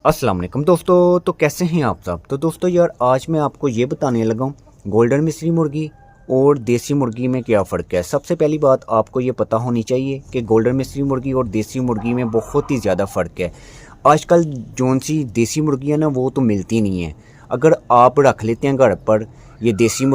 अस्सलाम वालेकुम दोस्तों। तो कैसे हैं आप सब। तो दोस्तों यार आज मैं आपको ये बताने लगा हूँ गोल्डन मिस्री मुर्गी और देसी मुर्गी में क्या फ़र्क है। सबसे पहली बात आपको ये पता होनी चाहिए कि गोल्डन मिस्री मुर्गी और देसी मुर्गी में बहुत ही ज़्यादा फ़र्क है। आजकल जौन सी देसी मुर्गी है ना वो तो मिलती नहीं है। अगर आप रख लेते हैं घर पर ये देसी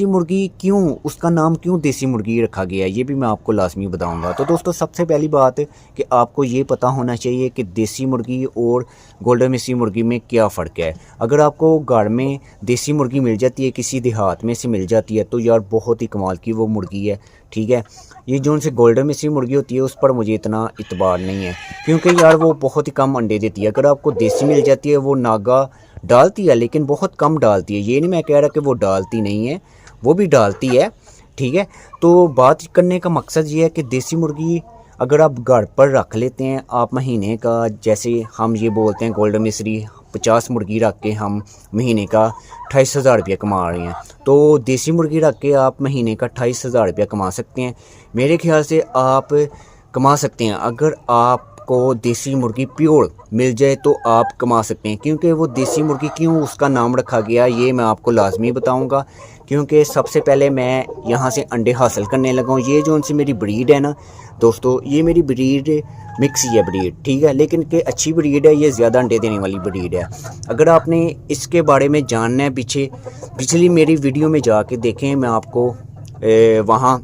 मुर्गी क्यों उसका नाम क्यों देसी मुर्गी रखा गया है ये भी मैं आपको लाजमी बताऊंगा। तो दोस्तों सबसे पहली बात कि आपको ये पता होना चाहिए कि देसी मुर्गी और गोल्डन मिस्री मुर्गी में क्या फ़र्क है। अगर आपको घर में देसी मुर्गी मिल जाती है, किसी देहात में से मिल जाती है, तो यार बहुत ही कमाल की वो मुर्गी है। ठीक है, ये जो उनसे गोल्डन मिस्री मुर्गी होती है उस पर मुझे इतना इतबार नहीं है, क्योंकि यार वो बहुत ही कम अंडे देती है। अगर आपको देसी मिल जाती है वो नागा डालती है लेकिन बहुत कम डालती है। ये नहीं मैं कह रहा कि वो डालती नहीं है, वो भी डालती है। ठीक है, तो बात करने का मकसद ये है कि देसी मुर्गी अगर आप घर पर रख लेते हैं, आप महीने का, जैसे हम ये बोलते हैं गोल्डन मिस्री 50 मुर्गी रख के हम महीने का 28,000 रुपया कमा रहे हैं, तो देसी मुर्गी रख के आप महीने का 28,000 रुपया कमा सकते हैं। मेरे ख्याल से आप कमा सकते हैं। अगर आपको देसी मुर्गी प्योर मिल जाए तो आप कमा सकते हैं, क्योंकि वो देसी मुर्गी क्यों उसका नाम रखा गया ये मैं आपको लाजमी बताऊंगा। क्योंकि सबसे पहले मैं यहाँ से अंडे हासिल करने लगा हूँ। ये जो उनसे मेरी ब्रीड है ना दोस्तों, ये मेरी ब्रीड मिक्स ही है ब्रीड। ठीक है, लेकिन कि अच्छी ब्रीड है, ये ज़्यादा अंडे देने वाली ब्रीड है। अगर आपने इसके बारे में जानना है पिछली मेरी वीडियो में जाके देखें, मैं आपको वहाँ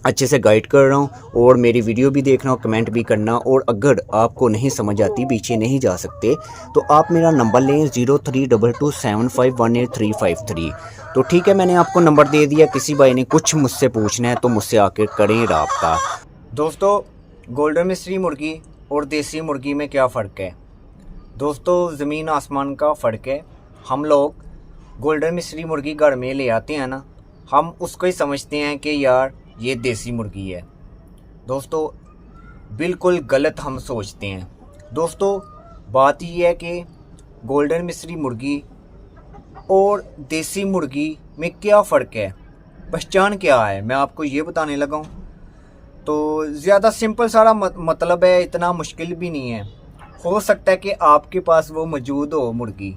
अच्छे से गाइड कर रहा हूँ। और मेरी वीडियो भी देखना और कमेंट भी करना। और अगर आपको नहीं समझ आती, पीछे नहीं जा सकते, तो आप मेरा नंबर लें 0322751853। तो ठीक है, मैंने आपको नंबर दे दिया। किसी भाई ने कुछ मुझसे पूछना है तो मुझसे आकर करें रब्ता। दोस्तों गोल्डन मिस्री मुर्गी और देसी मुर्गी में क्या फ़र्क है। दोस्तों ज़मीन आसमान का फ़र्क है। हम लोग गोल्डन मिस्री मुर्गी घर में ले आते हैं ना, हम उसको ही समझते हैं कि यार ये देसी मुर्गी है। दोस्तों बिल्कुल गलत हम सोचते हैं। दोस्तों बात ये है कि गोल्डन मिस्री मुर्गी और देसी मुर्गी में क्या फ़र्क है, पहचान क्या है, मैं आपको ये बताने लगा हूँ। तो ज़्यादा सिंपल सारा मतलब है, इतना मुश्किल भी नहीं है। हो सकता है कि आपके पास वो मौजूद हो मुर्गी,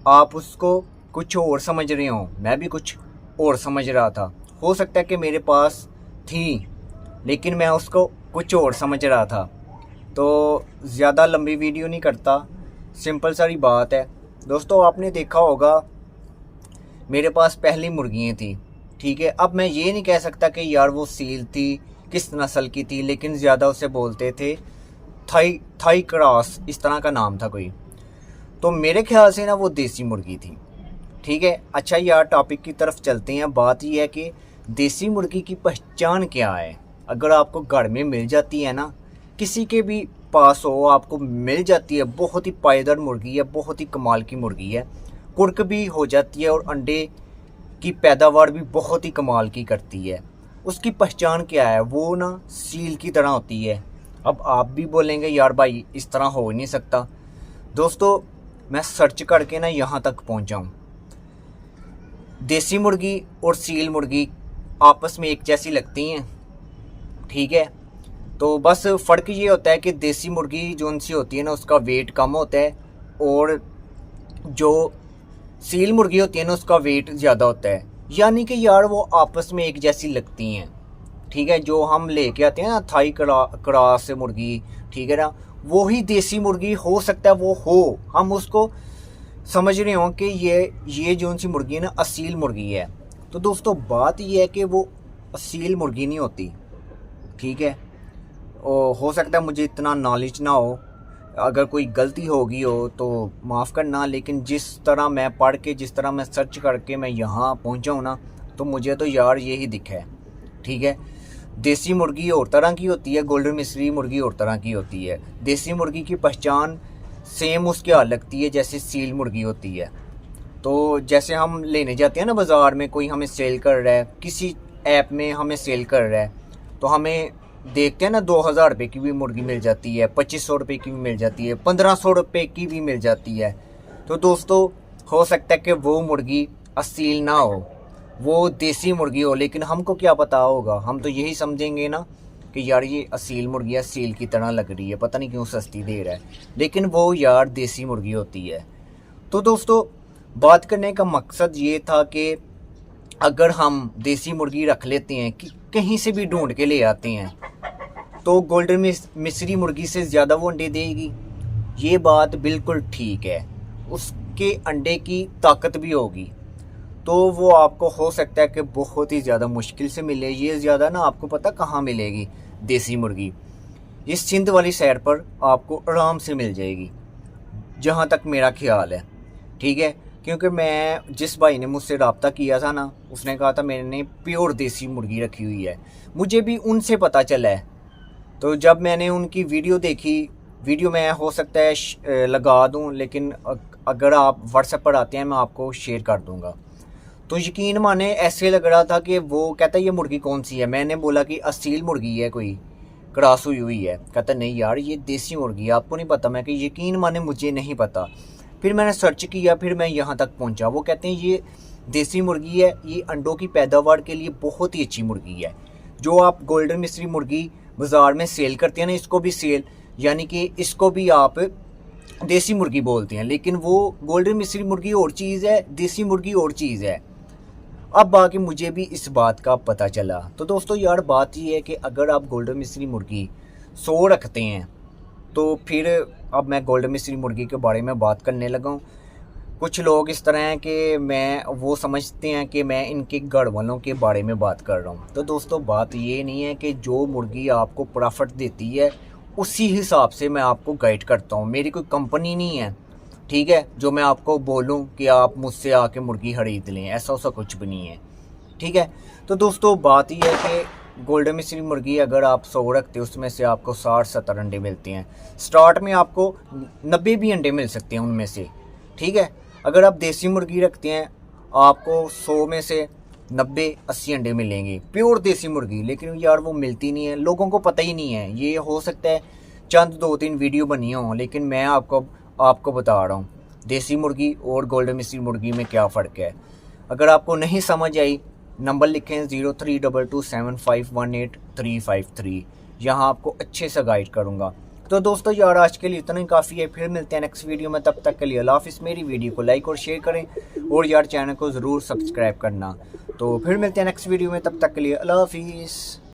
आप उसको कुछ और समझ रहे हो, मैं भी कुछ और समझ रहा था। हो सकता है कि मेरे पास थी लेकिन मैं उसको कुछ और समझ रहा था। तो ज़्यादा लंबी वीडियो नहीं करता, सिंपल सारी बात है। दोस्तों आपने देखा होगा मेरे पास पहली मुर्गियाँ थी। ठीक है, अब मैं ये नहीं कह सकता कि यार वो सील थी, किस नस्ल की थी, लेकिन ज़्यादा उसे बोलते थे थाई क्रॉस, इस तरह का नाम था कोई। तो मेरे ख्याल से ना वो देसी मुर्गी थी। ठीक है, अच्छा यार टॉपिक की तरफ चलते हैं। बात यह है कि देसी मुर्गी की पहचान क्या है। अगर आपको घर में मिल जाती है ना, किसी के भी पास हो, आपको मिल जाती है, बहुत ही पायदार मुर्गी है, बहुत ही कमाल की मुर्गी है, कुर्क भी हो जाती है और अंडे की पैदावार भी बहुत ही कमाल की करती है। उसकी पहचान क्या है, वो ना सील की तरह होती है। अब आप भी बोलेंगे यार भाई इस तरह हो नहीं सकता। दोस्तों मैं सर्च करके ना यहाँ तक पहुँचा हूँ। देसी मुर्गी और सील मुर्गी आपस में एक जैसी लगती हैं। ठीक है, तो बस फ़र्क ये होता है कि देसी मुर्गी जो उनसी होती है ना उसका वेट कम होता है, और जो सील मुर्गी होती है ना उसका वेट ज़्यादा होता है। यानी कि यार वो आपस में एक जैसी लगती हैं। ठीक है, जो हम लेके आते हैं ना थाई क्रॉस मुर्गी, ठीक है ना, वो ही देसी मुर्गी हो सकता है वो हो, हम उसको समझ रहे हो कि ये जो सी मुर्गी है ना असील मुर्गी है। तो दोस्तों बात ये है कि वो असील मुर्गी नहीं होती। ठीक है, और हो सकता है मुझे इतना नॉलेज ना हो, अगर कोई गलती होगी हो तो माफ़ करना, लेकिन जिस तरह मैं पढ़ के, जिस तरह मैं सर्च करके मैं यहाँ पहुँचा हूँ ना, तो मुझे तो यार यही दिखा है। ठीक है, देसी मुर्गी और तरह की होती है, गोल्डन मिस्री मुर्गी और तरह की होती है। देसी मुर्गी की पहचान सेम उसके हाल लगती है जैसे सील मुर्गी होती है। तो जैसे हम लेने जाते हैं ना बाज़ार में, कोई हमें सेल कर रहा है, किसी ऐप में हमें सेल कर रहा है, तो हमें देखते हैं ना 2,000 रुपये की भी मुर्गी मिल जाती है, 2,500 रुपये की भी मिल जाती है, 1,500 रुपये की भी मिल जाती है। तो दोस्तों हो सकता है कि वो मुर्गी असील ना हो, वो देसी मुर्गी हो, लेकिन हमको क्या पता होगा। हम तो यही समझेंगे ना कि यार ये असील मुर्गी है, सील की तरह लग रही है, पता नहीं क्यों सस्ती दे रहा है, लेकिन वो यार देसी मुर्गी होती है। तो दोस्तों बात करने का मकसद ये था कि अगर हम देसी मुर्गी रख लेते हैं कि कहीं से भी ढूंढ के ले आते हैं तो गोल्डन मिस्री मुर्गी से ज़्यादा वो अंडे देगी, ये बात बिल्कुल ठीक है। उसके अंडे की ताकत भी होगी, तो वो आपको हो सकता है कि बहुत ही ज़्यादा मुश्किल से मिले। ये ज़्यादा ना आपको पता कहाँ मिलेगी देसी मुर्गी, इस सिंध वाली साइड पर आपको आराम से मिल जाएगी, जहाँ तक मेरा ख्याल है, ठीक है। क्योंकि मैं जिस भाई ने मुझसे रब्ता किया था ना, उसने कहा था मैंने प्योर देसी मुर्गी रखी हुई है, मुझे भी उनसे पता चला है। तो जब मैंने उनकी वीडियो देखी, वीडियो मैं हो सकता है लगा दूं, लेकिन अगर आप व्हाट्सएप पर आते हैं मैं आपको शेयर कर दूंगा। तो यकीन माने ऐसे लग रहा था कि वो कहता है ये मुर्गी कौन सी है। मैंने बोला कि असील मुर्गी है, कोई क्रॉस हुई है। कहता नहीं यार ये देसी मुर्गी है, आपको नहीं पता। मैं कि यकीन माने मुझे नहीं पता। फिर मैंने सर्च किया, फिर मैं यहाँ तक पहुँचा। वो कहते हैं ये देसी मुर्गी है, ये अंडों की पैदावार के लिए बहुत ही अच्छी मुर्गी है। जो आप गोल्डन मिस्री मुर्गी बाज़ार में सेल करते हैं ना, इसको भी सेल यानी कि इसको भी आप देसी मुर्गी बोलते हैं, लेकिन वो गोल्डन मिस्री मुर्गी और चीज़ है, देसी मुर्गी और चीज़ है। अब बाकी मुझे भी इस बात का पता चला। तो दोस्तों यार बात ये है कि अगर आप गोल्डन मिस्री मुर्गी 100 रखते हैं तो फिर अब मैं गोल्डन मिस्री मुर्गी के बारे में बात करने लगा हूँ। कुछ लोग इस तरह हैं कि मैं वो समझते हैं कि मैं इनके घर वालों के बारे में बात कर रहा हूँ। तो दोस्तों बात ये नहीं है कि जो मुर्गी आपको प्रॉफिट देती है उसी हिसाब से मैं आपको गाइड करता हूँ। मेरी कोई कंपनी नहीं है, ठीक है, जो मैं आपको बोलूं कि आप मुझसे आके मुर्गी खरीद लें, ऐसा वैसा कुछ भी नहीं है, ठीक है। तो दोस्तों बात यह है कि गोल्डन मिस्री मुर्गी अगर आप 100 रखते हैं उसमें से आपको 60-70 अंडे मिलते हैं। स्टार्ट में आपको 90 भी अंडे मिल सकते हैं उनमें से, ठीक है। अगर आप देसी मुर्गी रखते हैं आपको 100 में से 90-80 अंडे मिलेंगे, प्योर देसी मुर्गी। लेकिन यार वो मिलती नहीं है, लोगों को पता ही नहीं है। ये हो सकता है चंद 2-3 वीडियो बनी हों, लेकिन मैं आपको बता रहा हूँ देसी मुर्गी और गोल्डन मिस्री मुर्गी में क्या फ़र्क है। अगर आपको नहीं समझ आई, नंबर लिखें 03227518 यहाँ आपको अच्छे से गाइड करूँगा। तो दोस्तों यार आज के लिए इतना ही काफ़ी है, फिर मिलते हैं नेक्स्ट वीडियो में। तब तक के लिए अल्लाह हाफ़िज़। मेरी वीडियो को लाइक और शेयर करें और यार चैनल को ज़रूर सब्सक्राइब करना। तो फिर मिलते हैं नेक्स्ट वीडियो में, तब तक के लिए अल्लाह हाफ़िज़।